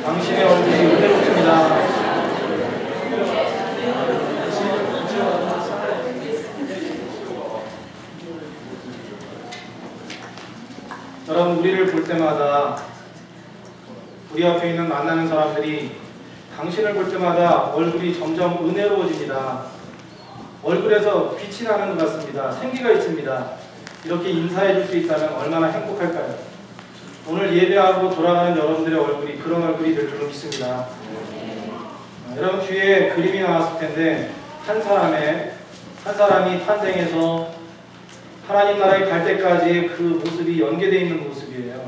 당신의 얼굴이 은혜롭습니다. 여러분, 우리를 볼 때마다 우리 앞에 있는 만나는 사람들이 당신을 볼 때마다 얼굴이 점점 은혜로워집니다. 얼굴에서 빛이 나는 것 같습니다. 생기가 있습니다. 이렇게 인사해 줄 수 있다면 얼마나 행복할까요? 오늘 예배하고 돌아가는 여러분들의 얼굴이 그런 얼굴이 될 줄 믿습니다. 여러분, 뒤에 그림이 나왔을 텐데 한 사람이 탄생해서 하나님 나라에 갈 때까지 그 모습이 연계되어 있는 모습이에요.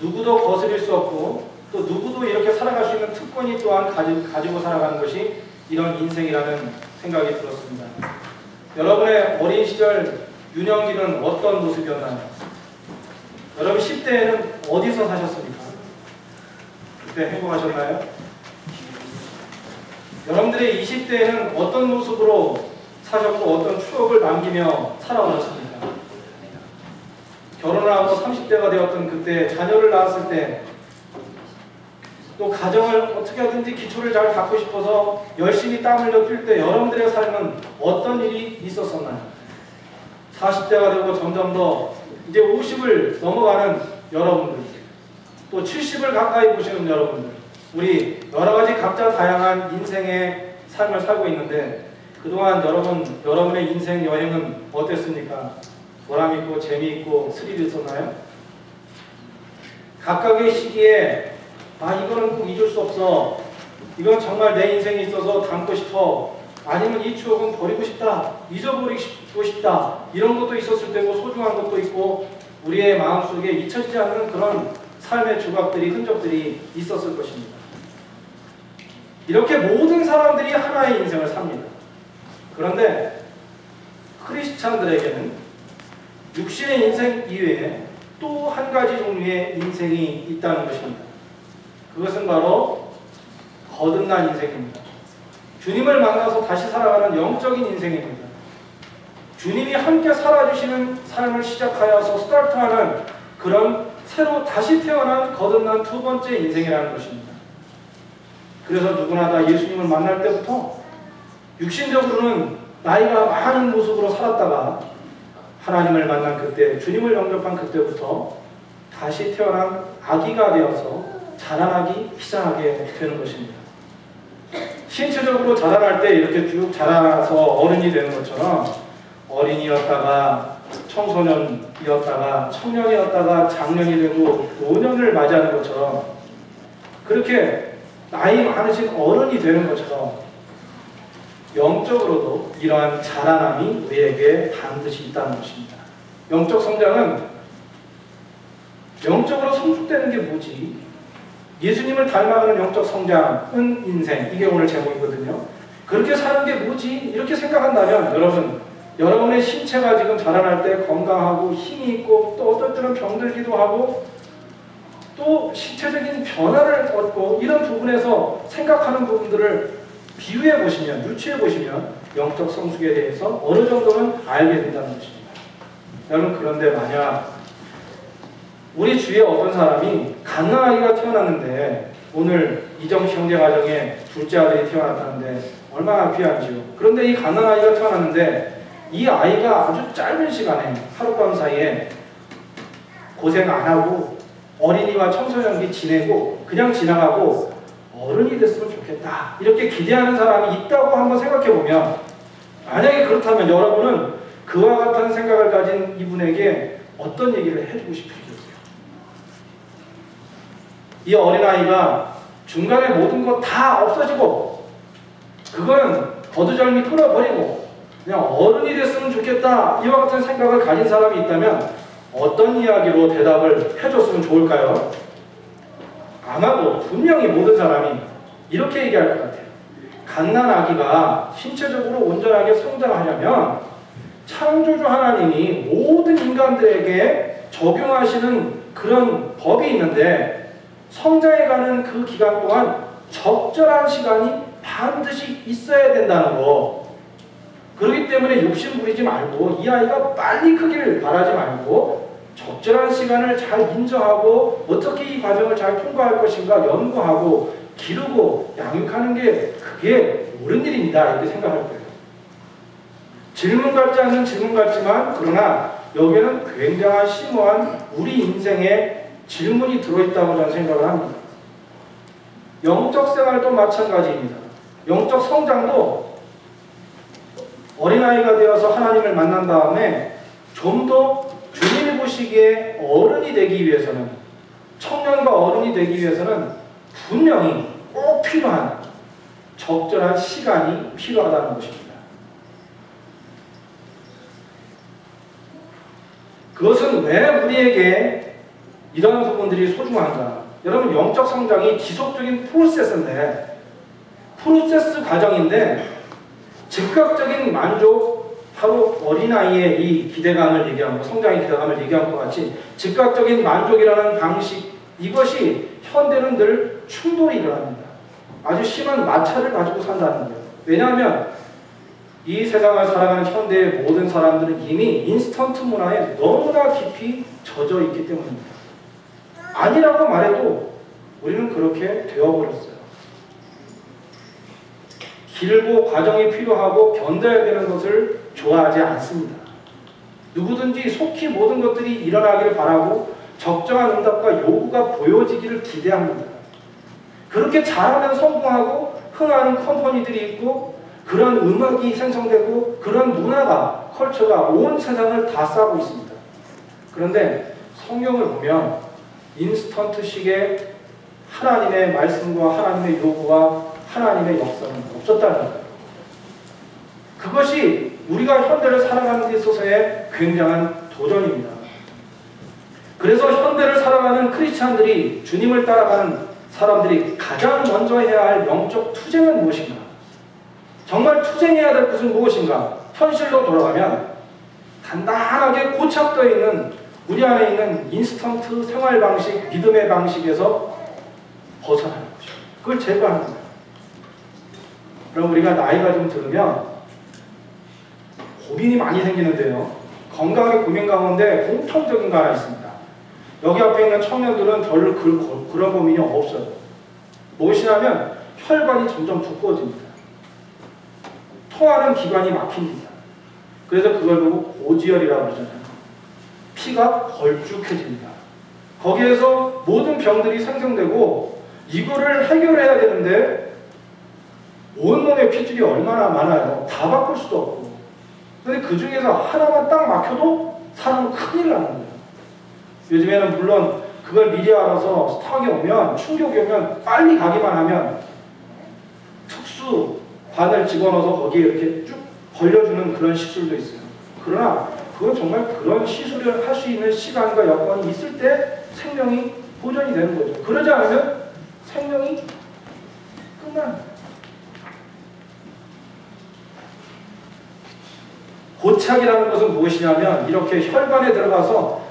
누구도 거스릴 수 없고 또 누구도 이렇게 살아갈 수 있는 특권이 또한 가지고 살아가는 것이 이런 인생이라는 생각이 들었습니다. 여러분의 어린 시절 유년기는 어떤 모습이었나요? 여러분 10대에는 어디서 사셨습니까? 그때 행복하셨나요? 여러분들의 20대에는 어떤 모습으로 사셨고 어떤 추억을 남기며 살아오셨습니까? 결혼을 하고 30대가 되었던 그때 자녀를 낳았을 때 또 가정을 어떻게 하든지 기초를 잘 갖고 싶어서 열심히 땀 흘려 뛸 때 여러분들의 삶은 어떤 일이 있었었나요? 40대가 되고 점점 더 이제 50을 넘어가는 여러분들, 또 70을 가까이 보시는 여러분들, 우리 여러가지 각자 다양한 인생의 삶을 살고 있는데 그동안 여러분의 인생 여행은 어땠습니까? 보람있고 재미있고 스릴이 있었나요? 각각의 시기에 이거는 꼭 잊을 수 없어, 이건 정말 내 인생에 있어서 담고 싶어, 아니면 이 추억은 버리고 싶다, 잊어버리고 싶다, 이런 것도 있었을 때고 소중한 것도 있고 우리의 마음속에 잊혀지지 않는 그런 삶의 조각들이, 흔적들이 있었을 것입니다. 이렇게 모든 사람들이 하나의 인생을 삽니다. 그런데 크리스찬들에게는 육신의 인생 이외에 또 한 가지 종류의 인생이 있다는 것입니다. 그것은 바로 거듭난 인생입니다. 주님을 만나서 다시 살아가는 영적인 인생입니다. 주님이 함께 살아주시는 삶을 시작하여서 스타트하는 그런 새로 다시 태어난 거듭난 두 번째 인생이라는 것입니다. 그래서 누구나 다 예수님을 만날 때부터 육신적으로는 나이가 많은 모습으로 살았다가 하나님을 만난 그때, 주님을 영접한 그때부터 다시 태어난 아기가 되어서 자라나기 시작하게 되는 것입니다. 신체적으로 자라날 때 이렇게 쭉 자라서 어른이 되는 것처럼 어린이였다가 청소년이었다가 청년이었다가 장년이 되고 노년을 맞이하는 것처럼 그렇게 나이 많으신 어른이 되는 것처럼 영적으로도 이러한 자라남이 우리에게 반드시 있다는 것입니다. 영적 성장은 영적으로 성숙되는 게 뭐지? 예수님을 닮아가는 영적 성장은 인생, 이게 오늘 제목이거든요. 그렇게 사는 게 뭐지? 이렇게 생각한다면 여러분의 신체가 지금 자라날 때 건강하고 힘이 있고 또 어떨 때는 병들기도 하고 또 신체적인 변화를 얻고 이런 부분에서 생각하는 부분들을 비유해 보시면, 유추해 보시면 영적 성숙에 대해서 어느 정도는 알게 된다는 것입니다. 여러분, 그런데 만약 우리 주위에 어떤 사람이 갓난아기가 태어났는데, 오늘 이정식 형제 가정에 둘째 아들이 태어났다는데 얼마나 귀한지요. 그런데 이 갓난아기가 태어났는데 이 아이가 아주 짧은 시간에 하룻밤 사이에 고생 안 하고 어린이와 청소년기 지내고 그냥 지나가고 어른이 됐으면 좋겠다, 이렇게 기대하는 사람이 있다고 한번 생각해 보면, 만약에 그렇다면 여러분은 그와 같은 생각을 가진 이분에게 어떤 얘기를 해주고 싶으시겠어요? 이 어린아이가 중간에 모든 것 다 없어지고 그거는 거두절미 끊어버리고 그냥 어른이 됐으면 좋겠다, 이와 같은 생각을 가진 사람이 있다면 어떤 이야기로 대답을 해줬으면 좋을까요? 아마도 분명히 모든 사람이 이렇게 얘기할 것 같아요. 갓난아기가 신체적으로 온전하게 성장하려면 창조주 하나님이 모든 인간들에게 적용하시는 그런 법이 있는데 성장해가는 그 기간 동안 적절한 시간이 반드시 있어야 된다는 거. 그렇기 때문에 욕심 부리지 말고 이 아이가 빨리 크기를 바라지 말고 적절한 시간을 잘 인정하고 어떻게 이 과정을 잘 통과할 것인가 연구하고 기르고 양육하는 게 그게 옳은 일입니다. 이렇게 생각할 거예요. 질문 같지 않은 질문 같지만 그러나 여기에는 굉장한 심오한 우리 인생의 질문이 들어있다고 저는 생각을 합니다. 영적 생활도 마찬가지입니다. 영적 성장도 어린아이가 되어서 하나님을 만난 다음에 좀 더 주님이 보시기에 어른이 되기 위해서는, 청년과 어른이 되기 위해서는 분명히 꼭 필요한 적절한 시간이 필요하다는 것입니다. 그것은 왜 우리에게 이런 부분들이 소중한가? 여러분, 영적 성장이 지속적인 프로세스인데, 프로세스 과정인데 즉각적인 만족, 바로 어린아이의 이 기대감을 얘기하고 성장의 기대감을 얘기한 것 같이 즉각적인 만족이라는 방식, 이것이 현대는 늘 충돌이 일어납니다. 아주 심한 마찰을 가지고 산다는 거예요. 왜냐하면 이 세상을 살아가는 현대의 모든 사람들은 이미 인스턴트 문화에 너무나 깊이 젖어 있기 때문입니다. 아니라고 말해도 우리는 그렇게 되어버렸어요. 길고 과정이 필요하고 견뎌야 되는 것을 좋아하지 않습니다. 누구든지 속히 모든 것들이 일어나기를 바라고 적정한 응답과 요구가 보여지기를 기대합니다. 그렇게 잘하면 성공하고 흥하는 컴퍼니들이 있고 그런 음악이 생성되고 그런 문화가, 컬처가 온 세상을 다 싸고 있습니다. 그런데 성경을 보면 인스턴트식의 하나님의 말씀과 하나님의 요구와 하나님의 역사는 없었다는 거예요. 그것이 우리가 현대를 살아가는 데 있어서의 굉장한 도전입니다. 그래서 현대를 살아가는 크리스찬들이, 주님을 따라가는 사람들이 가장 먼저 해야 할 영적 투쟁은 무엇인가? 정말 투쟁해야 될 것은 무엇인가? 현실로 돌아가면 단단하게 고착되어 있는 우리 안에 있는 인스턴트 생활 방식, 믿음의 방식에서 벗어나는 것이죠. 그걸 제거하는 거예요. 그럼 우리가 나이가 좀 들으면 고민이 많이 생기는데요. 건강의 고민 가운데 공통적인 거 하나 있습니다. 여기 앞에 있는 청년들은 별로 그런 고민이 없어요. 무엇이냐면 혈관이 점점 두꺼워집니다. 토하는 기관이 막힙니다. 그래서 그걸 보고 고지혈이라고 그러잖아요. 피가 걸쭉해집니다. 거기에서 모든 병들이 생성되고 이거를 해결해야 되는데 온몸의 피줄이 얼마나 많아요. 다 바꿀 수도 없고. 근데 그 중에서 하나만 딱 막혀도 사람은 큰일 나는 거예요. 요즘에는 물론 그걸 미리 알아서 스탁이 오면, 충격이 오면 빨리 가기만 하면 특수 관을 집어넣어서 거기에 이렇게 쭉 벌려주는 그런 시술도 있어요. 그러나 그건 정말 그런 시술을 할 수 있는 시간과 여건이 있을 때 생명이 보존이 되는 거죠. 그러지 않으면 생명이 끝나는 거예요. 고착이라는 것은 무엇이냐면 이렇게 혈관에 들어가서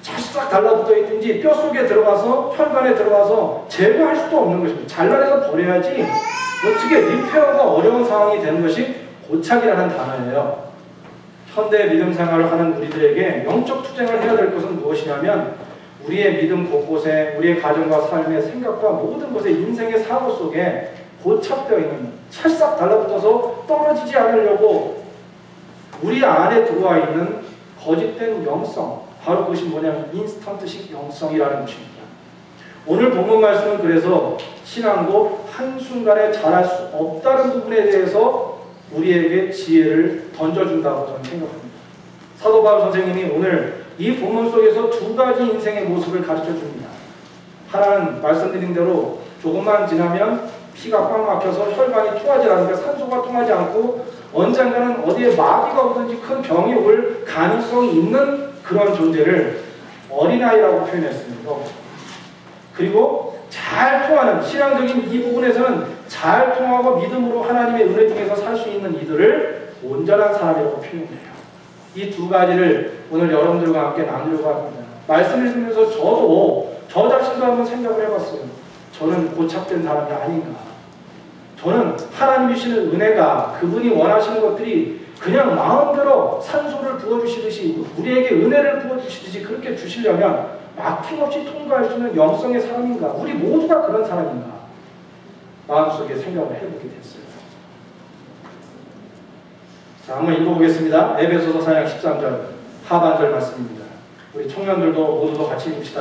쫙 달라붙어 있든지 뼈 속에 들어가서 혈관에 들어가서 제거할 수도 없는 것입니다. 잘라내서 버려야지 어떻게 리페어가 어려운 상황이 되는 것이 고착이라는 단어예요. 현대 믿음 생활을 하는 우리들에게 영적 투쟁을 해야 될 것은 무엇이냐면 우리의 믿음 곳곳에, 우리의 가정과 삶의 생각과 모든 것에, 인생의 사고 속에 고착되어 있는, 찰싹 달라붙어서 떨어지지 않으려고 우리 안에 들어와 있는 거짓된 영성, 바로 그것이 뭐냐면 인스턴트식 영성이라는 것입니다. 오늘 본문 말씀은 그래서 신앙도 한순간에 잘할 수 없다는 부분에 대해서 우리에게 지혜를 던져준다고 저는 생각합니다. 사도 바울 선생님이 오늘 이 본문 속에서 두 가지 인생의 모습을 가르쳐 줍니다. 하나는 말씀드린 대로 조금만 지나면 피가 꽉 막혀서 혈관이 통하지 않으니까 산소가 통하지 않고 언젠가는 어디에 마비가 오든지 큰 병이 올 가능성이 있는 그런 존재를 어린아이라고 표현했습니다. 그리고 잘 통하는, 신앙적인 이 부분에서는 잘 통하고 믿음으로 하나님의 은혜 중에서 살 수 있는 이들을 온전한 사람이라고 표현해요. 이 두 가지를 오늘 여러분들과 함께 나누려고 합니다. 말씀을 읽으면서 저도 저 자신도 한번 생각을 해봤어요. 저는 고착된 사람이 아닌가. 저는 하나님이 주시는 은혜가, 그분이 원하시는 것들이 그냥 마음대로 산소를 부어주시듯이 우리에게 은혜를 부어주시듯이 그렇게 주시려면 막힘없이 통과할 수 있는 영성의 사람인가? 우리 모두가 그런 사람인가? 마음속에 생각을 해보게 됐어요. 자, 한번 읽어보겠습니다. 에베소서 4장 13절 하반절 말씀입니다. 우리 청년들도 모두도 같이 읽읍시다.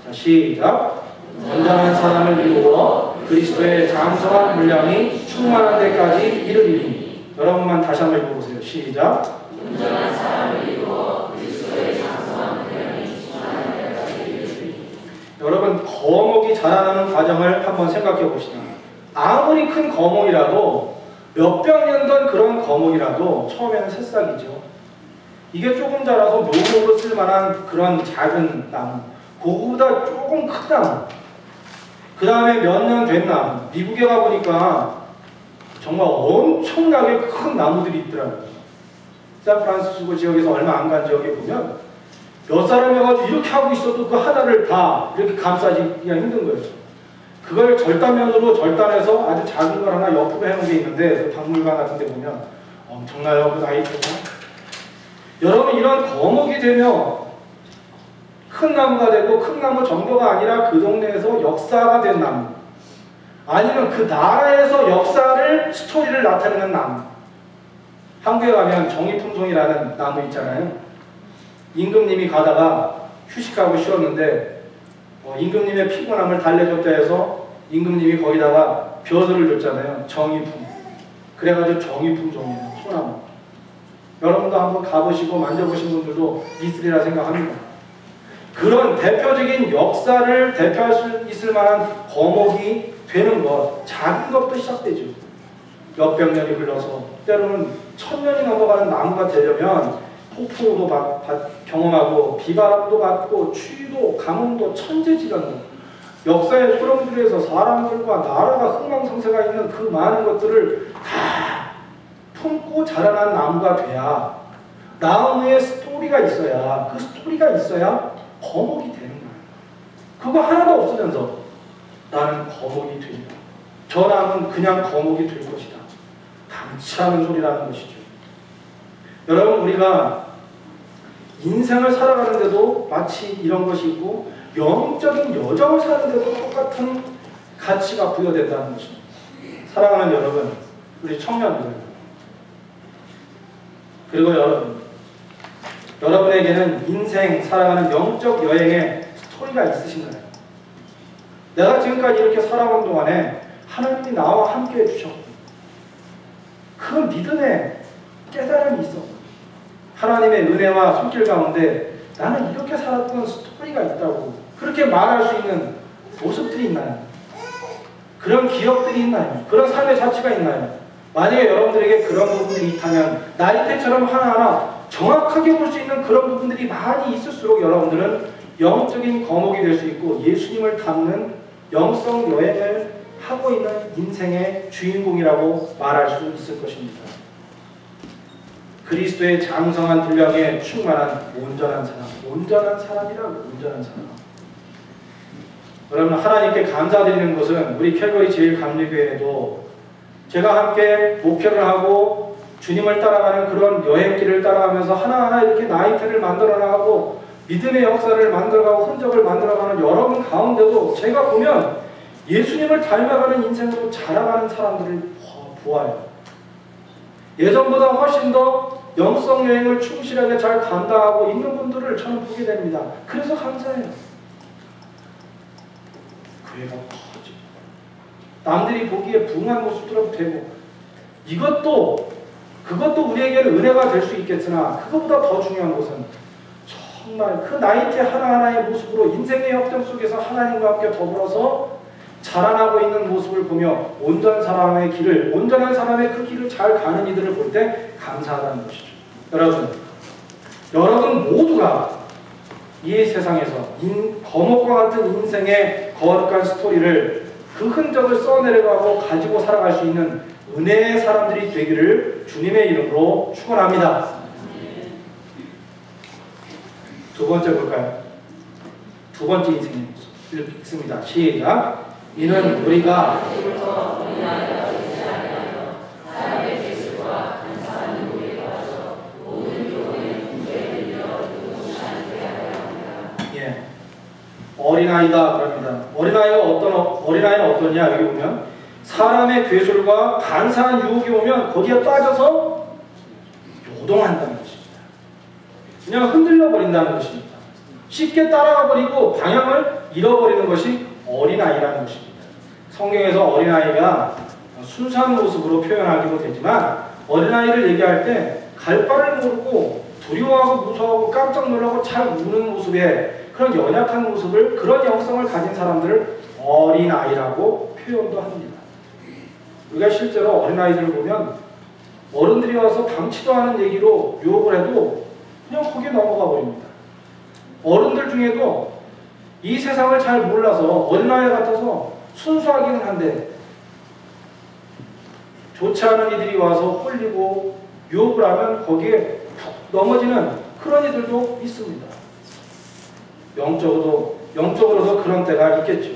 자, 시작. 온전한 사람을 이루어 그리스도의 장성한 분량이 충만한 데까지 이르리니. 여러분만 다시 한번 읽어보세요. 시작. 온전한 사람을 이루어 그리스도의 장성한 분량이 충만한 데까지 이르리니. 여러분, 거목이 자라나는 과정을 한번 생각해 봅시다. 아무리 큰 거목이라도 몇백 년 된 그런 거목이라도 처음에는 새싹이죠. 이게 조금 자라서 묘목으로 쓸만한 그런 작은 나무, 그거보다 조금 큰 나무, 그 다음에 몇 년 된 나무. 미국에 가보니까 정말 엄청나게 큰 나무들이 있더라고요. 샌프란시스코 지역에서 얼마 안 간 지역에 보면 몇 사람이 와가지고 이렇게 하고 있어도 그 하나를 다 이렇게 감싸기가 힘든 거예요. 그걸 절단면으로 절단해서 아주 작은 걸 하나 옆으로 해놓은 게 있는데 그 박물관 같은 데 보면 엄청나요, 그 나이테가. 여러분, 이런 거목이 되면 큰 나무가 되고, 큰 나무 정도가 아니라 그 동네에서 역사가 된 나무, 아니면 그 나라에서 역사를, 스토리를 나타내는 나무. 한국에 가면 정의품종이라는 나무 있잖아요. 임금님이 가다가 휴식하고 쉬었는데 임금님의 피곤함을 달래줬다 해서 임금님이 거기다가 벼슬을 줬잖아요. 정의품. 그래가지고 정의품종이에요. 소나무. 여러분도 한번 가보시고 만져보신 분들도 있으리라 생각합니다. 그런 대표적인 역사를 대표할 수 있을 만한 거목이 되는 것, 작은 것도 시작되죠. 몇백 년이 흘러서 때로는 1000년이 넘어가는 나무가 되려면 폭풍도 경험하고 비바람도 받고 추위도 가뭄도 천재지변도 역사의 소령들에서 사람들과 나라가 흥망성쇠가 있는 그 많은 것들을 다 품고 자라난 나무가 돼야, 나무에 스토리가 있어야, 그 스토리가 있어야 거목이 되는 거예요. 그거 하나도 없으면서 나는 거목이 된다. 저 나무는 그냥 거목이 될 것이다. 당치 않은 소리라는 것이죠. 여러분, 우리가 인생을 살아가는데도 마치 이런 것이 있고, 영적인 여정을 사는데도 똑같은 가치가 부여된다는 것입니다. 사랑하는 여러분, 우리 청년들, 그리고 여러분에게는 인생 살아가는 영적 여행에 스토리가 있으신가요? 내가 지금까지 이렇게 살아온 동안에 하나님이 나와 함께 해주셨고, 그 믿음에 깨달음이 있어. 하나님의 은혜와 손길 가운데 나는 이렇게 살았던 스토리가 있다고 그렇게 말할 수 있는 모습들이 있나요? 그런 기억들이 있나요? 그런 삶의 자취가 있나요? 만약에 여러분들에게 그런 부분들이 있다면 나이테처럼 하나하나 정확하게 볼 수 있는 그런 부분들이 많이 있을수록 여러분들은 영적인 거목이 될 수 있고 예수님을 닮는 영성 여행을 하고 있는 인생의 주인공이라고 말할 수 있을 것입니다. 그리스도의 장성한 분량에 충만한 온전한 사람, 온전한 사람이라고, 온전한 사람. 여러분, 하나님께 감사드리는 것은 우리 캘거리 제일감리교회에도 제가 함께 목회를 하고 주님을 따라가는 그런 여행길을 따라가면서 하나하나 이렇게 나이트를 만들어 나가고 믿음의 역사를 만들어가고 흔적을 만들어가는 여러분 가운데도 제가 보면 예수님을 닮아가는 인생으로 자라가는 사람들을 보아요. 예전보다 훨씬 더 영성 여행을 충실하게 잘 감당하고 있는 분들을 저는 보게 됩니다. 그래서 감사해요. 교회가 커지고 남들이 보기에 부흥한 모습들은 되고 그것도 우리에게는 은혜가 될 수 있겠으나 그것보다 더 중요한 것은 정말 그 나이테 하나하나의 모습으로 인생의 역정 속에서 하나님과 함께 더불어서 자라나고 있는 모습을 보며 온전한 사람의 그 길을 잘 가는 이들을 볼 때 감사하다는 것이죠. 여러분 모두가 이 세상에서 거목과 같은 인생의 거룩한 스토리를 그 흔적을 써내려가고 가지고 살아갈 수 있는 은혜의 사람들이 되기를 주님의 이름으로 축원합니다. 두 번째 볼까요? 두 번째 인생의 모습 읽습니다. 시작. 이는 우리가 어린아이다 그럽니다. 어린아이는 어떠냐? 여기 보면 사람의 괴술과 간사한 유혹이 오면 거기에 빠져서 요동한다는 것입니다. 그냥 흔들려 버린다는 것입니다. 쉽게 따라가 버리고 방향을 잃어버리는 것이 어린아이라는 것입니다. 성경에서 어린아이가 순수한 모습으로 표현하기도 되지만 어린아이를 얘기할 때 갈 바를 모르고 두려워하고 무서워하고 깜짝 놀라고 잘 우는 모습에 그런 연약한 모습을, 그런 영성을 가진 사람들을 어린아이라고 표현도 합니다. 우리가 실제로 어린아이들을 보면 어른들이 와서 당치도 않은 얘기로 유혹을 해도 그냥 거기에 넘어가 버립니다. 어른들 중에도 이 세상을 잘 몰라서 어린아이 같아서 순수하기는 한데 좋지 않은 이들이 와서 홀리고 유혹을 하면 거기에 푹 넘어지는 그런 이들도 있습니다. 영적으로도 그런 때가 있겠죠.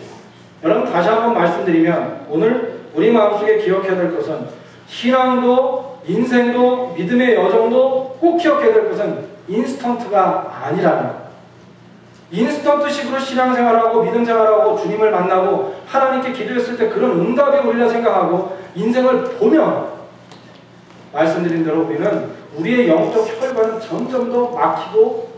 여러분, 다시 한번 말씀드리면 오늘 우리 마음속에 기억해야 될 것은 신앙도 인생도 믿음의 여정도 꼭 기억해야 될 것은 인스턴트가 아니라는 것. 인스턴트식으로 신앙생활하고 믿음생활하고 주님을 만나고 하나님께 기도했을 때 그런 응답이 우리라 생각하고 인생을 보면 말씀드린 대로 우리는 우리의 영적 혈관은 점점 더 막히고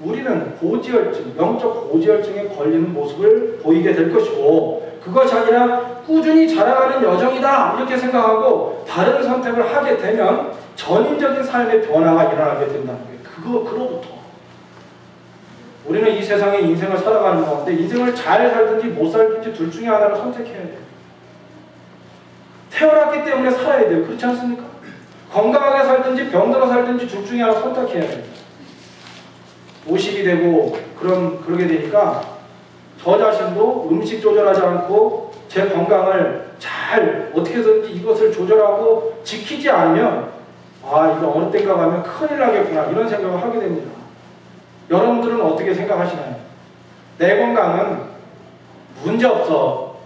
우리는 고지혈증, 영적 고지혈증에 걸리는 모습을 보이게 될 것이고, 그것이 아니라 꾸준히 자라가는 여정이다 이렇게 생각하고 다른 선택을 하게 되면 전인적인 삶의 변화가 일어나게 된다는 거예요. 그로부터 우리는 이 세상의 인생을 살아가는 가운데 인생을 잘 살든지 못 살든지 둘 중에 하나를 선택해야 돼요. 태어났기 때문에 살아야 돼요. 그렇지 않습니까? 건강하게 살든지 병들어 살든지 둘 중에 하나 선택해야 돼요. 50이 되고 그러게 되니까 저 자신도 음식 조절하지 않고 제 건강을 잘 어떻게든지 이것을 조절하고 지키지 않으면 이거 어느 때인가 가면 큰일 나겠구나 이런 생각을 하게 됩니다. 여러분들은 어떻게 생각하시나요? 내 건강은 문제없어.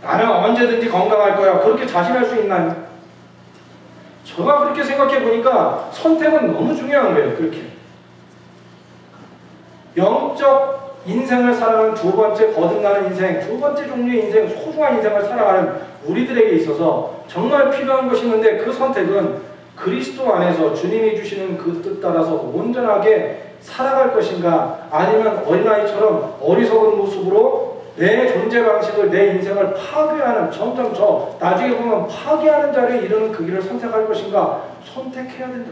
나는 언제든지 건강할 거야. 그렇게 자신할 수 있나요? 제가 그렇게 생각해 보니까 선택은 너무 중요한 거예요. 그렇게. 영적 인생을 살아가는 두 번째 거듭나는 인생, 두 번째 종류의 인생, 소중한 인생을 살아가는 우리들에게 있어서 정말 필요한 것이 있는데 그 선택은 그리스도 안에서 주님이 주시는 그 뜻 따라서 온전하게 살아갈 것인가, 아니면 어린아이처럼 어리석은 모습으로 내 존재 방식을, 내 인생을 파괴하는, 점점 나중에 보면 파괴하는 자리에 이르는 그 길을 선택할 것인가 선택해야 된다.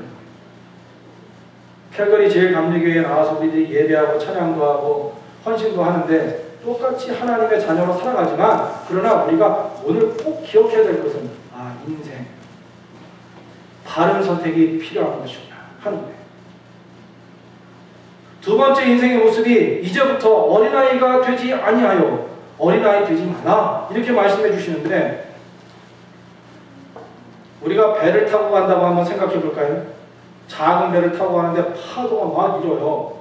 캘거리 제일감리교회에 나와서 우리들이 예배하고 찬양도 하고 헌신도 하는데 똑같이 하나님의 자녀로 살아가지만, 그러나 우리가 오늘 꼭 기억해야 될 것은 인생 바른 선택이 필요한 것이구나 하는 거예요. 두 번째 인생의 모습이 이제부터 어린아이가 되지 아니하여 어린아이 되지 마라 이렇게 말씀해 주시는데, 우리가 배를 타고 간다고 한번 생각해 볼까요? 작은 배를 타고 가는데 파도가 막 일어요.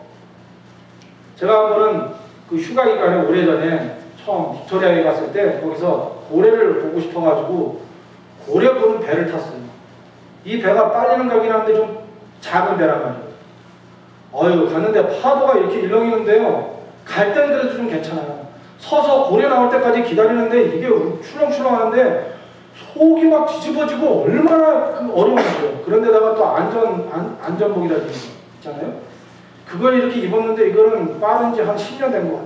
제가 한 번은 그 휴가 기간에 오래전에 처음 빅토리아에 갔을 때 거기서 고래를 보고 싶어가지고 고래 보는 배를 탔어요. 이 배가 빨리는 가긴 하는데 좀 작은 배란 말이에요. 갔는데 파도가 이렇게 일렁이는데요. 갈 땐 그래도 좀 괜찮아요. 서서 고래 나올 때까지 기다리는데 이게 출렁출렁 하는데 속이 막 뒤집어지고 얼마나 어려운 거예요. 그런데다가 또 안전복이라는 거 있잖아요. 그걸 이렇게 입었는데 이거는 빠른 지 한 10년 된 것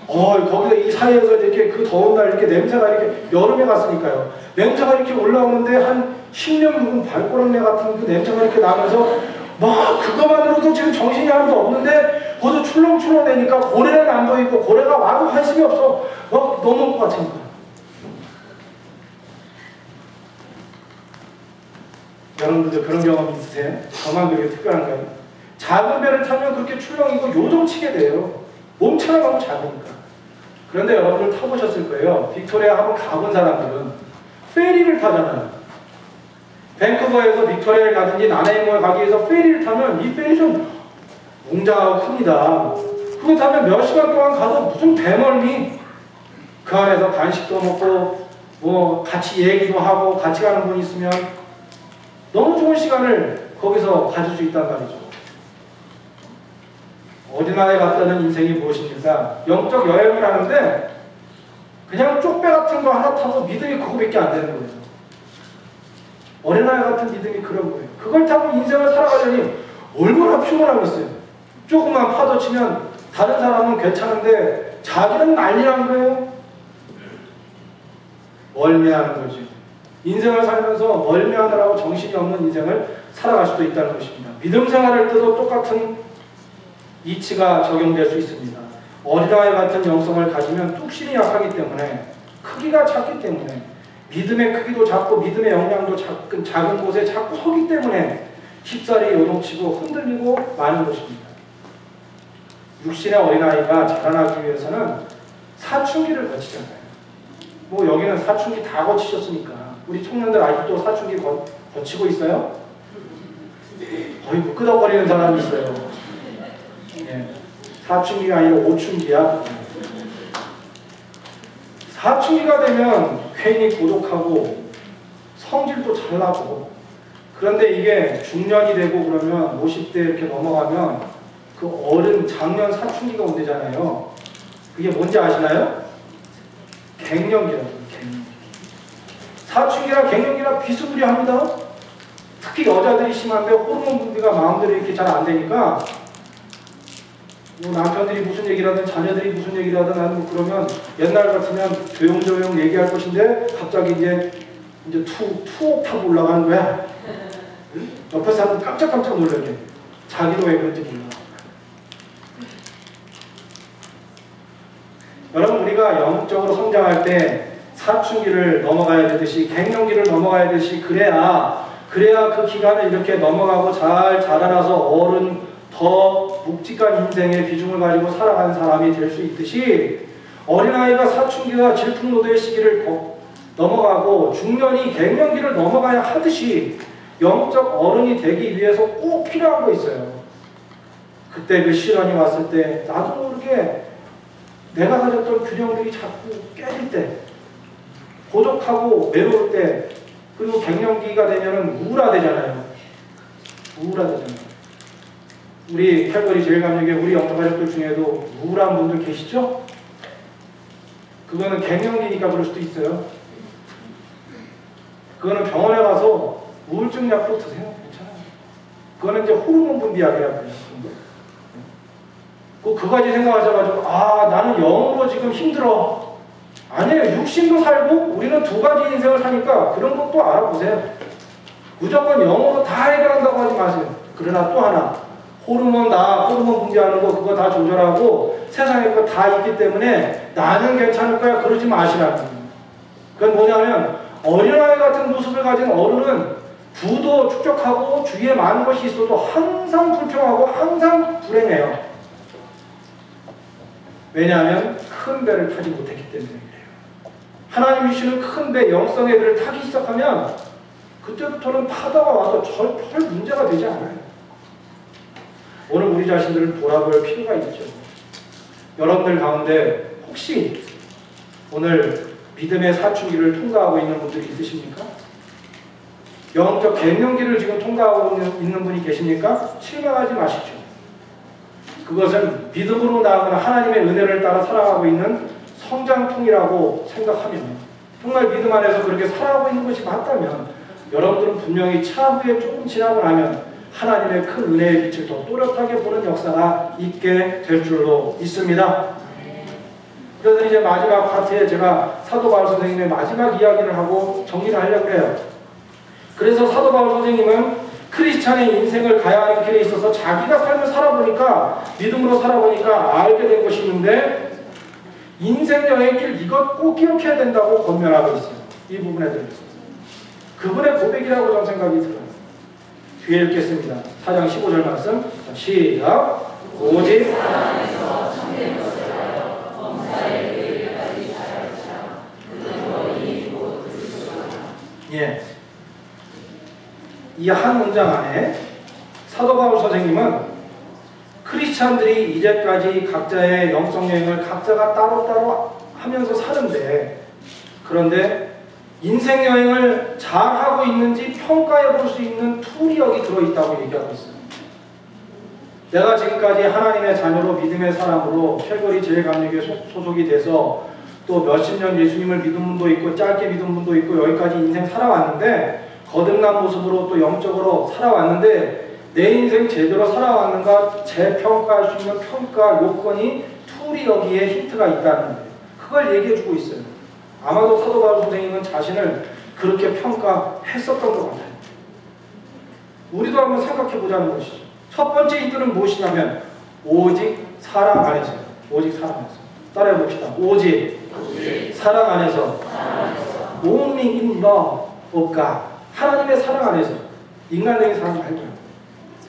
같아요. 거기서 이 사이에서 이렇게 그 더운 날 이렇게 냄새가 이렇게 여름에 갔으니까요. 냄새가 이렇게 올라오는데 한 10년 묵은 발꼬락내 같은 그 냄새가 이렇게 나면서 막 그거만으로도 지금 정신이 하나도 없는데 거기서 출렁출렁 되니까 고래는 안 보이고 고래가 와도 관심이 없어. 넘어올 것 같으니까. 여러분들 그런 경험 있으세요? 저만 그렇게 특별한가요? 작은 배를 타면 그렇게 출렁이고 요동치게 돼요. 몸체가 너무 작으니까. 그런데 여러분들 타보셨을 거예요. 빅토리아 한번 가본 사람들은 페리를 타잖아요. 밴쿠버에서 빅토리아를 가든지 나나이모에 가기 위해서 페리를 타면 이 페리 좀 웅장하고 큽니다. 그거 타면 몇 시간 동안 가도 무슨 배멀미. 그 안에서 간식도 먹고 뭐 같이 얘기도 하고 같이 가는 분이 있으면 너무 좋은 시간을 거기서 가질 수 있단 말이죠. 어린아이 같다는 인생이 무엇입니까? 영적 여행을 하는데 그냥 쪽배 같은 거 하나 타고 믿음이 그거밖에 안 되는 거예요. 어린아이 같은 믿음이 그런 거예요. 그걸 타고 인생을 살아가려니 얼마나 피곤하겠어요. 조금만 파도 치면 다른 사람은 괜찮은데 자기는 난리난 거예요. 멀미하는 거죠. 인생을 살면서 멀미하느라고 정신이 없는 인생을 살아갈 수도 있다는 것입니다. 믿음 생활할 때도 똑같은 이치가 적용될 수 있습니다. 어린아이 같은 영성을 가지면 뚝심이 약하기 때문에, 크기가 작기 때문에, 믿음의 크기도 작고 믿음의 영향도 작은 곳에 자꾸 서기 때문에 쉽사리 요동치고 흔들리고 마는 것입니다. 육신의 어린아이가 자라나기 위해서는 사춘기를 거치잖아요. 뭐 여기는 사춘기 다 거치셨으니까. 우리 청년들 아직도 사춘기 거치고 있어요? 거의 끄덕거리는 사람이 있어요. 예. 사춘기가 아니라 오춘기야. 사춘기가 되면 괜히 고독하고 성질도 잘 나고, 그런데 이게 중년이 되고 그러면 50대 이렇게 넘어가면 그 어른 장년 사춘기가 온대잖아요. 그게 뭔지 아시나요? 갱년기라고. 갱년기. 사춘기랑 갱년기랑 비스무리합니다. 특히 여자들이 심한데 호르몬 분비가 마음대로 이렇게 잘 안 되니까 뭐 남편들이 무슨 얘기를 하든 자녀들이 무슨 얘기를 하든 하는 뭐 그러면 옛날 같으면 조용조용 얘기할 것인데 갑자기 이제 투 옥타브 올라가는 거야. 옆에 사람은 깜짝깜짝 놀라게. 자기도 왜 그런지 몰라. 여러분, 우리가 영적으로 성장할 때 사춘기를 넘어가야 되듯이 갱년기를 넘어가야 되듯이 그래야 그 기간을 이렇게 넘어가고 잘 자라나서 어른 더 묵직한 인생의 비중을 가지고 살아가는 사람이 될 수 있듯이, 어린아이가 사춘기와 질풍노도의 시기를 넘어가고 중년이 갱년기를 넘어가야 하듯이 영적 어른이 되기 위해서 꼭 필요한 거 있어요. 그때 그 시련이 왔을 때 나도 모르게 내가 가졌던 균형들이 자꾸 깨질 때, 고독하고 외로울 때, 그리고 갱년기가 되면은 우울하대잖아요. 우울하대잖아요. 우리 캘거리 제일감력에 우리 영적가족들 중에도 우울한 분들 계시죠? 그거는 갱년기니까 그럴 수도 있어요. 그거는 병원에 가서 우울증 약도 드세요. 괜찮아요. 그거는 이제 호르몬 분비약이라고 해요. 그 가지 생각하셔가지고 나는 영으로 지금 힘들어. 아니에요. 육신도 살고 우리는 두 가지 인생을 사니까 그런 것도 알아보세요. 무조건 영으로 다 해결한다고 하지 마세요. 그러나 또 하나, 호르몬 분비하는 거 그거 다 조절하고 세상에 거 다 있기 때문에 나는 괜찮을 거야 그러지 마시라는 거예요. 그건 뭐냐면 어린아이 같은 모습을 가진 어른은 부도 축적하고 주위에 많은 것이 있어도 항상 불평하고 항상 불행해요. 왜냐하면 큰 배를 타지 못했기 때문에 그래요. 하나님이 주시는 큰 배, 영성의 배를 타기 시작하면 그때부터는 파도가 와도 별 문제가 되지 않아요. 오늘 우리 자신들을 돌아볼 필요가 있죠. 여러분들 가운데 혹시 오늘 믿음의 사춘기를 통과하고 있는 분들이 있으십니까? 영적 갱년기를 지금 통과하고 있는 분이 계십니까? 실망하지 마십시오. 그것은 믿음으로 나아가는 하나님의 은혜를 따라 살아가고 있는 성장통이라고 생각하면, 정말 믿음 안에서 그렇게 살아가고 있는 것이 맞다면 여러분들은 분명히 차후에 조금 지나고 나면 하나님의 큰 은혜의 빛을 더 또렷하게 보는 역사가 있게 될 줄로 믿습니다. 그래서 이제 마지막 파트에 제가 사도 바울 선생님의 마지막 이야기를 하고 정리를 하려고 해요. 그래서 사도 바울 선생님은 크리스찬의 인생을 가야 하는 길에 있어서 자기가 삶을 살아보니까, 믿음으로 살아보니까 알게 된 것이 있는데, 인생 여행길 이것 꼭 기억해야 된다고 권면하고 있어요. 이 부분에 대해서 그분의 고백이라고 저는 생각이 들어요. 뒤에 읽겠습니다. 4장 15절 말씀 시작. 오직 사랑에서 참된 것을 하여 범사의 의를 자랄지라 그는 너희 곧 그리스도라. 예. 이 한 문장 안에 사도 바울 선생님은 크리스찬들이 이제까지 각자의 영성 여행을 각자가 따로따로 하면서 사는데, 그런데 인생 여행을 잘하고 있는지 평가해 볼 수 있는 툴이 여기 들어있다고 얘기하고 있어요. 내가 지금까지 하나님의 자녀로 믿음의 사람으로 캘거리 제일감리교회 소속이 돼서 또 몇십 년 예수님을 믿은 분도 있고 짧게 믿은 분도 있고 여기까지 인생 살아왔는데 거듭난 모습으로 또 영적으로 살아왔는데 내 인생 제대로 살아왔는가 재평가할 수 있는 평가 요건이 툴이 여기에 힌트가 있다는 거예요. 그걸 얘기해주고 있어요. 아마도 사도 바울 선생님은 자신을 그렇게 평가했었던 것 같아요. 우리도 한번 생각해보자는 것이죠. 첫 번째 힌트는 무엇이냐면 오직 사랑 안에서. 오직 사랑 안에서. 따라해봅시다. 오직 사랑 안에서. Only in love of God. 하나님의 사랑 안에서. 인간적인 사랑 말고요.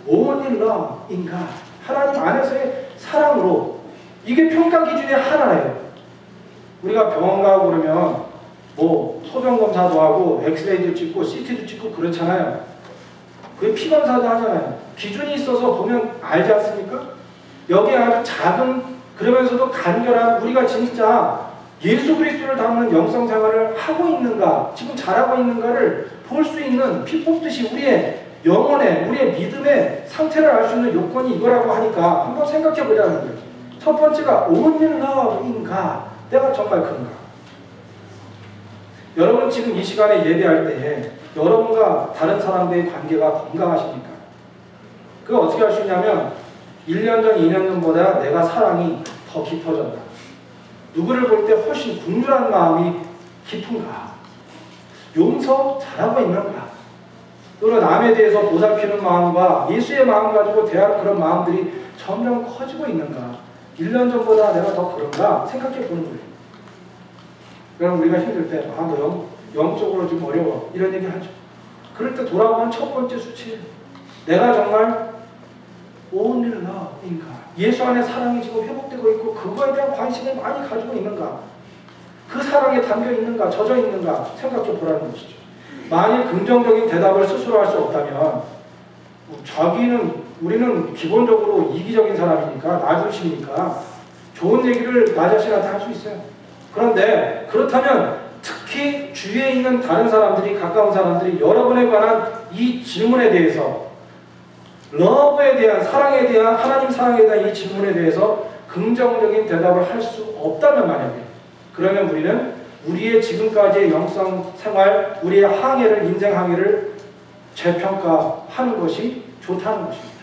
Only love in God. 하나님 안에서의 사랑으로. 이게 평가 기준의 하나예요. 우리가 병원 가고 그러면 뭐 소변검사도 하고 엑스레이도 찍고 CT도 찍고 그렇잖아요. 그 피검사도 하잖아요. 기준이 있어서 보면 알지 않습니까? 여기에 아주 작은 그러면서도 간결한 우리가 진짜 예수 그리스도를 닮는 영성 생활을 하고 있는가, 지금 잘하고 있는가를 볼 수 있는 피 뽑듯이 우리의 영혼의, 우리의 믿음의 상태를 알 수 있는 요건이 이거라고 하니까 한번 생각해 보자는 거예요. 첫 번째가 only love인가? 내가 정말 그런가? 여러분 지금 이 시간에 예배할 때 여러분과 다른 사람들의 관계가 건강하십니까? 그거 어떻게 할 수 있냐면 1년 전, 2년 전보다 내가 사랑이 더 깊어졌다. 누구를 볼 때 훨씬 국률한 마음이 깊은가? 용서 잘하고 있는가? 또는 남에 대해서 보살피는 마음과 예수의 마음 가지고 대하는 그런 마음들이 점점 커지고 있는가? 1년 전보다 내가 더 그런가? 생각해 보는 거예요. 그럼 우리가 힘들 때, 너 영적으로 좀 어려워. 이런 얘기 하죠. 그럴 때 돌아오는 첫 번째 수치예요. 내가 정말 only love인가? 예수 안에 사랑이 지금 회복되고 있고 그거에 대한 관심을 많이 가지고 있는가? 그 사랑에 담겨 있는가? 젖어 있는가? 생각해 보라는 것이죠. 만일 긍정적인 대답을 스스로 할 수 없다면 우리는 기본적으로 이기적인 사람이니까 나중심이니까 좋은 얘기를 나 자신한테 할 수 있어요. 그런데 그렇다면 특히 주위에 있는 다른 사람들이 가까운 사람들이 여러분에 관한 이 질문에 대해서 러브에 대한 사랑에 대한 하나님 사랑에 대한 이 질문에 대해서 긍정적인 대답을 할 수 없다면 만약에 그러면 우리는 우리의 지금까지의 영성 생활, 우리의 항해를 인생 항해를 재평가하는 것이 좋다는 것입니다.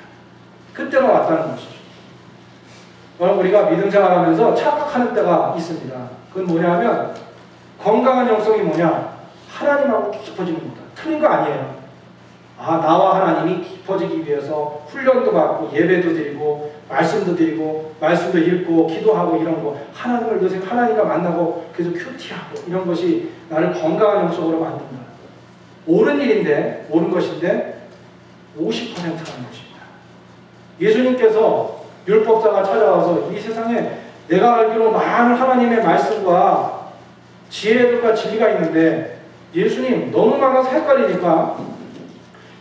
그때가 왔다는 것이죠. 그럼 우리가 믿음 생활하면서 착각하는 때가 있습니다. 그건 뭐냐면 건강한 영성이 뭐냐? 하나님하고 깊어지는 거다. 틀린 거 아니에요. 나와 하나님이 깊어지기 위해서 훈련도 받고 예배도 드리고 말씀도 드리고 말씀도 읽고 기도하고 이런 거 하나님을 요새 하나님과 만나고 계속 큐티하고 이런 것이 나를 건강한 영성으로 만든다. 옳은 일인데 옳은 것인데 50%라는 것입니다. 예수님께서 율법자가 찾아와서 이 세상에 내가 알기로 많은 하나님의 말씀과 지혜들과 진리가 있는데 예수님 너무 많아서 헷갈리니까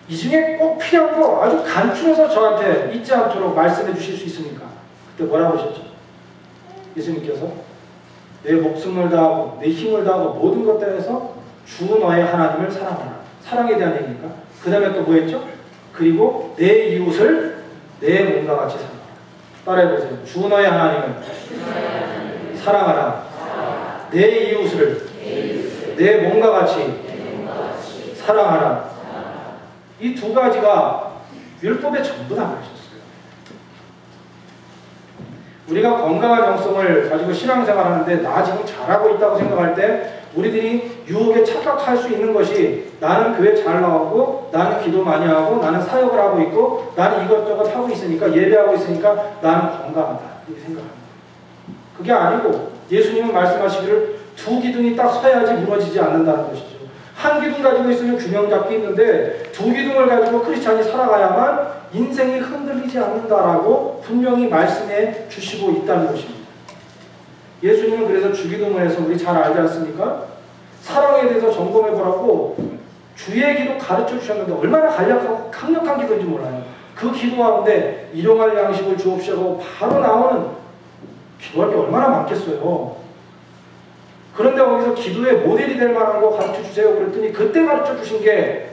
이 중에 꼭 필요한 거 아주 간추려서 저한테 잊지 않도록 말씀해 주실 수 있습니까? 그때 뭐라고 하셨죠? 예수님께서 내 목숨을 다하고 내 힘을 다하고 모든 것 대해서 주 너의 하나님을 사랑하라. 사랑에 대한 얘기니까. 그 다음에 또 뭐 했죠? 그리고 내 이웃을 내 몸과 같이 사랑하라. 따라해보세요. 주 너의 하나님을 사랑하라. 내 이웃을 내 몸과 같이 사랑하라. 이 두 가지가 율법의 전부다 말이셨어요. 우리가 건강한 영성을 가지고 신앙생활하는데 나 지금 잘하고 있다고 생각할 때 우리들이 유혹에 착각할 수 있는 것이 나는 교회 잘 나오고 나는 기도 많이 하고 나는 사역을 하고 있고 나는 이것저것 하고 있으니까 예배하고 있으니까 나는 건강하다 이렇게 생각합니다. 그게 아니고 예수님은 말씀하시기를 두 기둥이 딱 서야지 무너지지 않는다는 것이죠. 한 기둥 가지고 있으면 균형 잡기 있는데 두 기둥을 가지고 크리스찬이 살아가야만 인생이 흔들리지 않는다라고 분명히 말씀해 주시고 있다는 것입니다. 예수님은 그래서 주기도문을 해서 우리 잘 알지 않습니까? 사랑에 대해서 점검해 보라고 주의 기도 가르쳐 주셨는데 얼마나 간략하고 강력한 기도인지 몰라요. 그 기도 가운데 일용할 양식을 주옵시고 바로 나오는 기도할 게 얼마나 많겠어요. 그런데 거기서 기도의 모델이 될 만한 거 가르쳐 주세요. 그랬더니 그때 가르쳐 주신 게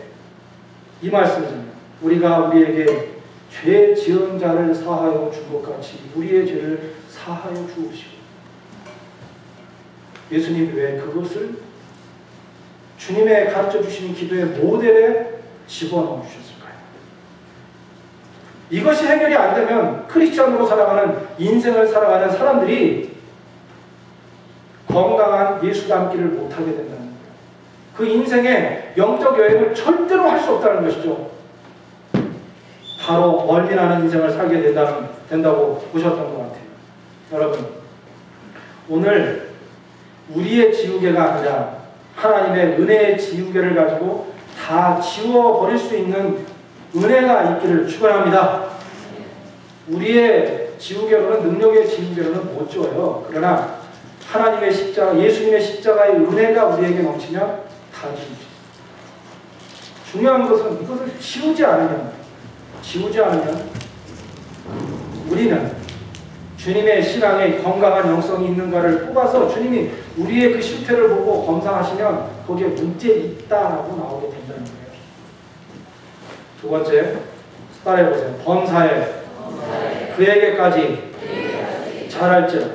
이 말씀이잖아요. 우리가 우리에게 죄 지은 자를 사하여 준 것 같이 우리의 죄를 사하여 주옵시고. 예수님이 왜 그것을 주님의 가르쳐 주신 기도의 모델에 집어넣어 주셨을까요? 이것이 해결이 안 되면 크리스천으로 살아가는 인생을 살아가는 사람들이 건강한 예수 닮기를 못하게 된다는 거예요. 그 인생의 영적 여행을 절대로 할 수 없다는 것이죠. 바로 멀리 나는 인생을 살게 된다고 보셨던 것 같아요. 여러분, 오늘 우리의 지우개가 아니라 하나님의 은혜의 지우개를 가지고 다 지워버릴 수 있는 은혜가 있기를 축원합니다. 우리의 지우개로는, 능력의 지우개로는 못 지워요. 그러나 하나님의 십자가, 예수님의 십자가의 은혜가 우리에게 넘치면 다 지우죠. 중요한 것은 이것을 지우지 않으면 우리는 주님의 신앙에 건강한 영성이 있는가를 뽑아서 주님이 우리의 그 실태를 보고 검사하시면 거기에 문제 있다라고 나오게 된다는 거예요. 두 번째, 따라해보세요. 범사에 그에게까지 잘할지라.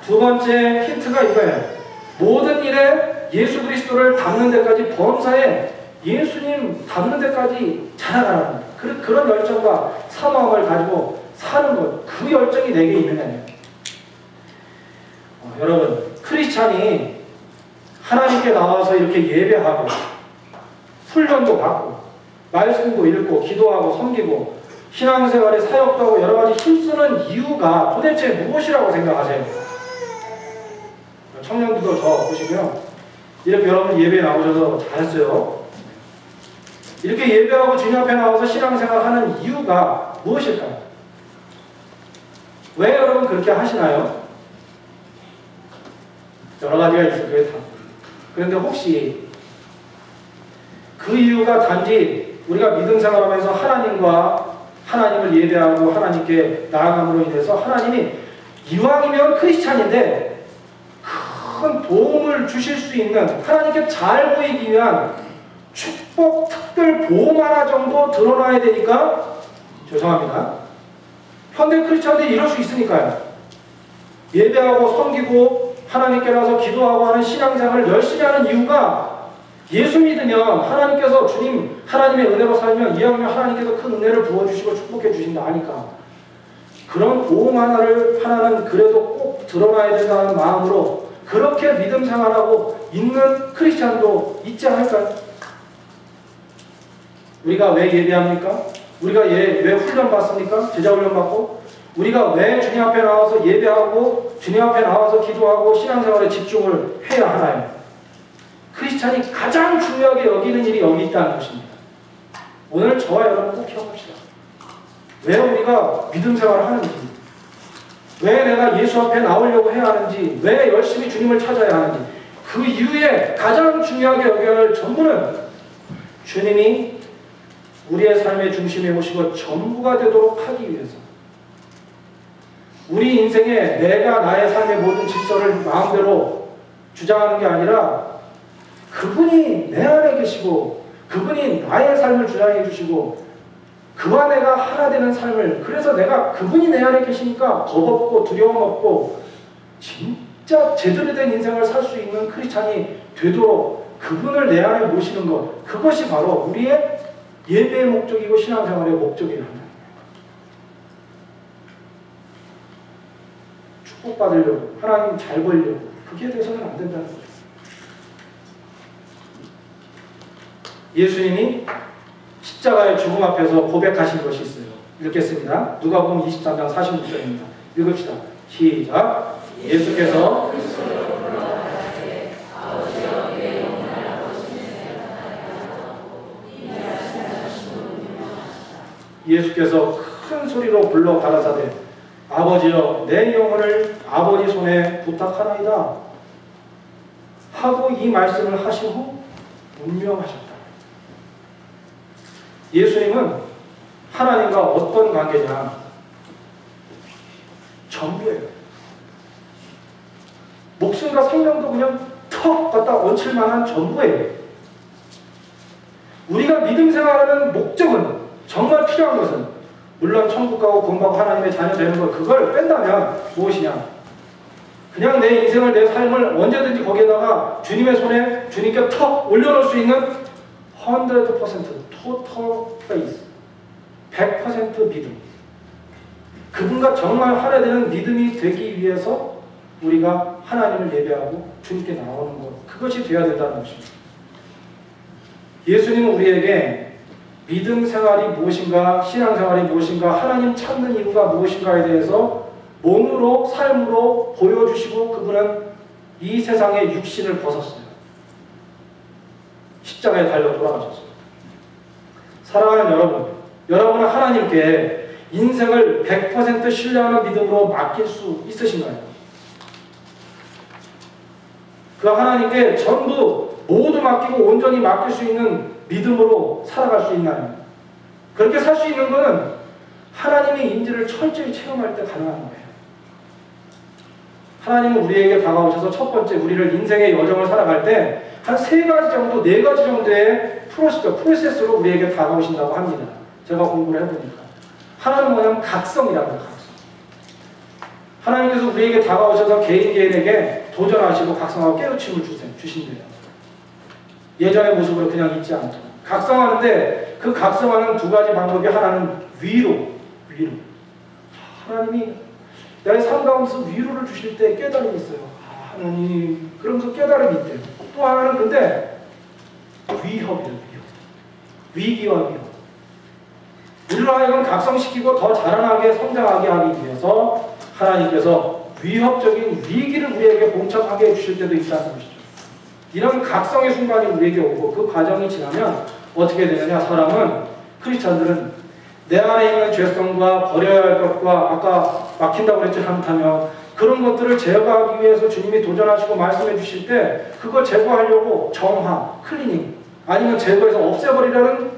두 번째 힌트가 이거예요. 모든 일에 예수 그리스도를 닮는 데까지, 범사에 예수님 닮는 데까지 자라가라는 거예요. 그런 열정과 사모함을 가지고 사는 것, 그 열정이 내게 있느냐요. 여러분, 크리스찬이 하나님께 나와서 이렇게 예배하고 훈련도 받고 말씀도 읽고 기도하고 섬기고 신앙생활에 사역도 하고 여러 가지 힘쓰는 이유가 도대체 무엇이라고 생각하세요? 청년들도 저 보시고요. 이렇게 여러분 예배에 나오셔서 잘했어요. 이렇게 예배하고 주님 앞에 나와서 신앙생활 하는 이유가 무엇일까요? 왜 여러분 그렇게 하시나요? 여러 가지가 있을 거예요. 그런데 혹시 그 이유가 단지 우리가 믿음 생활하면서 하나님을 예배하고 하나님께 나아감으로 인해서 하나님이 이왕이면 크리스찬인데 큰 도움을 주실 수 있는, 하나님께 잘 보이기 위한 축복, 특별 보험 하나 정도 드러나야 되니까, 죄송합니다, 현대 크리스찬들이 이럴 수 있으니까요. 예배하고 섬기고 하나님께 나서 기도하고 하는 신앙생활을 열심히 하는 이유가 예수 믿으면 하나님께서 하나님의 은혜로 살면 이왕이면 하나님께서 큰 은혜를 부어주시고 축복해 주신다 하니까 그런 보험 하나는 그래도 꼭 드러나야 된다는 마음으로 그렇게 믿음 생활하고 있는 크리스찬도 있지 않을까요? 우리가 왜 예배합니까? 우리가 왜 훈련 받습니까? 제자 훈련 받고 우리가 왜 주님 앞에 나와서 예배하고 주님 앞에 나와서 기도하고 신앙생활에 집중을 해야 하나요? 크리스찬이 가장 중요하게 여기는 일이 여기 있다는 것입니다. 오늘 저와 여러분 꼭 기억합시다. 왜 우리가 믿음 생활을 하는지, 왜 내가 예수 앞에 나오려고 해야 하는지, 왜 열심히 주님을 찾아야 하는지, 그 이유에 가장 중요하게 여겨야 할 전부는 주님이 우리의 삶의 중심에 오시고 전부가 되도록 하기 위해서, 우리 인생에 내가 나의 삶의 모든 질서를 마음대로 주장하는 게 아니라 그분이 내 안에 계시고 그분이 나의 삶을 주장해 주시고 그와 내가 하나 되는 삶을, 그래서 내가 그분이 내 안에 계시니까 겁 없고 두려움 없고 진짜 제대로 된 인생을 살 수 있는 크리스찬이 되도록 그분을 내 안에 모시는 것, 그것이 바로 우리의 예배의 목적이고 신앙생활의 목적이라는 거예요. 축복받으려고, 하나님 잘 보이려고, 그게 돼서는 안 된다는 거죠. 예수님이 십자가의 죽음 앞에서 고백하신 것이 있어요. 읽겠습니다. 누가복음 23장 46절입니다. 읽읍시다. 시작. 예수께서 큰 소리로 불러 가라사대 아버지여 내 영혼을 아버지 손에 부탁하나이다 하고 이 말씀을 하신 후 운명하셨다. 예수님은 하나님과 어떤 관계냐? 전부예요. 목숨과 생명도 그냥 턱 갖다 얹힐 만한 전부예요. 우리가 믿음 생활하는 목적은, 정말 필요한 것은 물론 천국 가고 구원받고 하나님의 자녀 되는 것, 그걸 뺀다면 무엇이냐? 그냥 내 인생을, 내 삶을 언제든지 거기에다가 주님의 손에 주님께 턱 올려놓을 수 있는 100% total faith, 100% 믿음. 그분과 정말 하나 되는 믿음이 되기 위해서 우리가 하나님을 예배하고 주님께 나오는 것, 그것이 되어야 된다는 것입니다. 예수님은 우리에게 믿음 생활이 무엇인가, 신앙 생활이 무엇인가, 하나님 찾는 이유가 무엇인가에 대해서 몸으로, 삶으로 보여주시고 그분은 이 세상의 육신을 벗었어요. 십자가에 달려 돌아가셨어요. 사랑하는 여러분, 여러분은 하나님께 인생을 100% 신뢰하는 믿음으로 맡길 수 있으신가요? 그 하나님께 전부 모두 맡기고 온전히 맡길 수 있는 믿음으로 살아갈 수 있나요? 그렇게 살 수 있는 것은 하나님의 인지를 철저히 체험할 때 가능한 거예요. 하나님은 우리에게 다가오셔서 첫 번째 우리를 인생의 여정을 살아갈 때 한 3가지 정도, 4가지 정도의 프로세스로 우리에게 다가오신다고 합니다. 제가 공부를 해보니까. 하나는 뭐냐면 각성이라고 해요. 각성. 하나님께서 우리에게 다가오셔서 개인에게 도전하시고 각성하고 깨우침을 주신대요. 예전의 모습으로 그냥 있지 않도록. 각성하는데 그 각성하는 2가지 방법이, 하나는 위로. 하나님이 나의 삶 가운데서 위로를 주실 때 깨달음이 있어요. 하나님, 그러면서 깨달음이 있대요. 또 하나는 근데 위협이에요. 위기와 위협. 우리를 하여금 각성시키고 더 자라나게 성장하게 하기 위해서 하나님께서 위협적인 위기를 우리에게 봉착하게 해주실 때도 있다는 것이죠. 이런 각성의 순간이 우리에게 오고 그 과정이 지나면 어떻게 되느냐? 사람은, 크리스찬들은 내 안에 있는 죄성과 버려야 할 것과, 아까 막힌다고 그랬죠, 잘못하면 그런 것들을 제거하기 위해서 주님이 도전하시고 말씀해 주실 때 그걸 제거하려고 정화, 클리닝, 아니면 제거해서 없애버리라는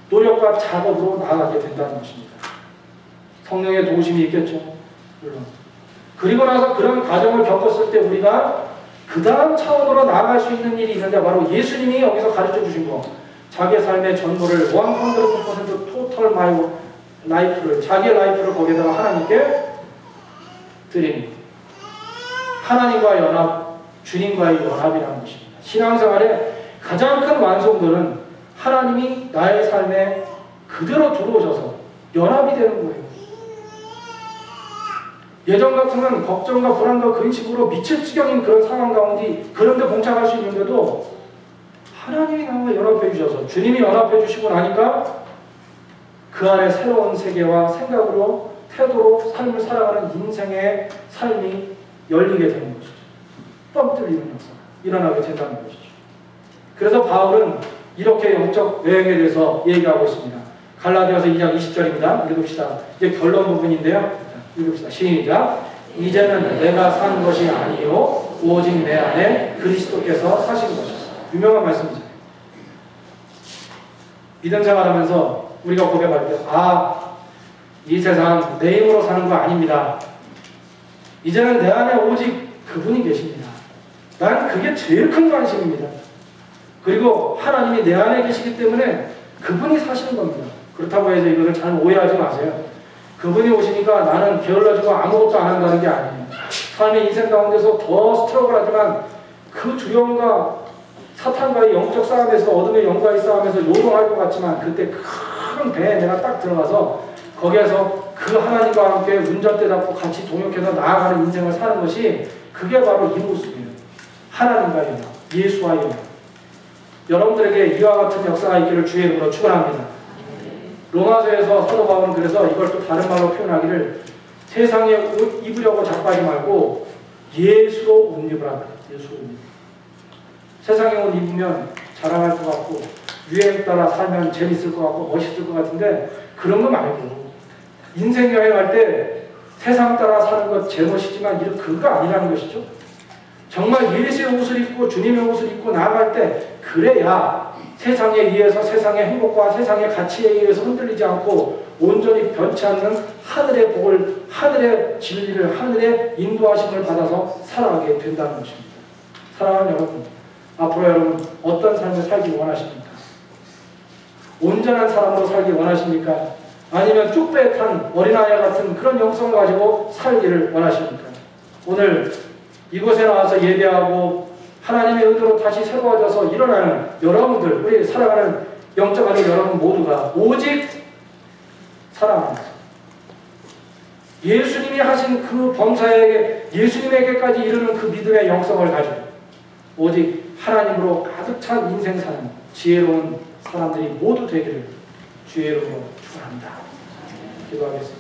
노력과 작업으로 나아가게 된다는 것입니다. 성령의 도우심이 있겠죠, 물론. 그리고 나서 그런 과정을 겪었을 때 우리가 그 다음 차원으로 나아갈 수 있는 일이 있는데, 바로 예수님이 여기서 가르쳐 주신 거, 자기의 삶의 전부를 100% total my life를, 자기의 라이프를 거기에다가 하나님께 드립니다. 하나님과의 연합, 주님과의 연합이라는 것입니다. 신앙생활의 가장 큰 완성도는 하나님이 나의 삶에 그대로 들어오셔서 연합이 되는 거예요. 예전 같으면 걱정과 불안과 근심으로 미칠 지경인 그런 상황 가운데, 그런데 봉착할 수 있는데도 하나님이 나와 연합해 주셔서, 주님이 연합해 주시고 나니까 그 안에 새로운 세계와 생각으로, 태도로 삶을 살아가는 인생의 삶이 열리게 되는 것이죠. 뻥 뚫리는 역사가 일어나게 된다는 것이죠. 그래서 바울은 이렇게 영적 여행에 대해서 얘기하고 있습니다. 갈라디아서 2장 20절입니다. 읽읍시다. 이제 결론 부분인데요. 읽읍시다. 시작. 이제는 내가 산 것이 아니요 오직 내 안에 그리스도께서 사신 것이다. 유명한 말씀이죠. 믿음 생활하면서 우리가 고백할 때, 이 세상 내 힘으로 사는 거 아닙니다. 이제는 내 안에 오직 그분이 계십니다. 난 그게 제일 큰 관심입니다. 그리고 하나님이 내 안에 계시기 때문에 그분이 사시는 겁니다. 그렇다고 해서 이것을 잘 오해하지 마세요. 그분이 오시니까 나는 게을러지고 아무것도 안 한다는 게 아니에요. 삶의 인생 가운데서 더 스트러글하지만 그 두려움과 사탄과의 영적 싸움에서, 어둠의 영과의 싸움에서 요동할 것 같지만, 그때 큰 배에 내가 딱 들어가서 거기에서 그 하나님과 함께 운전대 잡고 같이 동역해서 나아가는 인생을 사는 것이, 그게 바로 이 모습이에요. 하나님과의 연합, 예수와의 연합. 여러분들에게 이와 같은 역사가 있기를 주의 이름으로 축원합니다. 로마서에서 사도 바울은 그래서 이걸 또 다른 말로 표현하기를, 세상에 옷 입으려고 자빠지 말고 예수로 옷 입으라 그래요. 예수로 옷 입으라. 세상에 옷 입으면 자랑할 것 같고 유행 따라 살면 재밌을 것 같고 멋있을 것 같은데, 그런 거 말고 인생 여행할 때 세상 따라 사는 것 제멋이지만 그거 아니라는 것이죠. 정말 예수의 옷을 입고 주님의 옷을 입고 나아갈 때, 그래야 세상에 의해서, 세상의 행복과 세상의 가치에 의해서 흔들리지 않고 온전히 변치 않는 하늘의 복을, 하늘의 진리를, 하늘의 인도하심을 받아서 살아가게 된다는 것입니다. 사랑하는 여러분, 앞으로 여러분 어떤 삶을 살기 원하십니까? 온전한 사람으로 살기 원하십니까? 아니면 뚝배에 탄 어린아이 같은 그런 영성을 가지고 살기를 원하십니까? 오늘 이곳에 나와서 예배하고 하나님의 은혜로 다시 새로워져서 일어나는 여러분들, 우리 사랑하는 영적 아들 여러분 모두가 오직 사랑합니다. 예수님이 하신 그 범사에게, 예수님에게까지 이르는 그 믿음의 영성을 가지고 오직 하나님으로 가득 찬 인생 사는 지혜로운 사람들이 모두 되기를 주의 이름으로 축원합니다. 기도하겠습니다.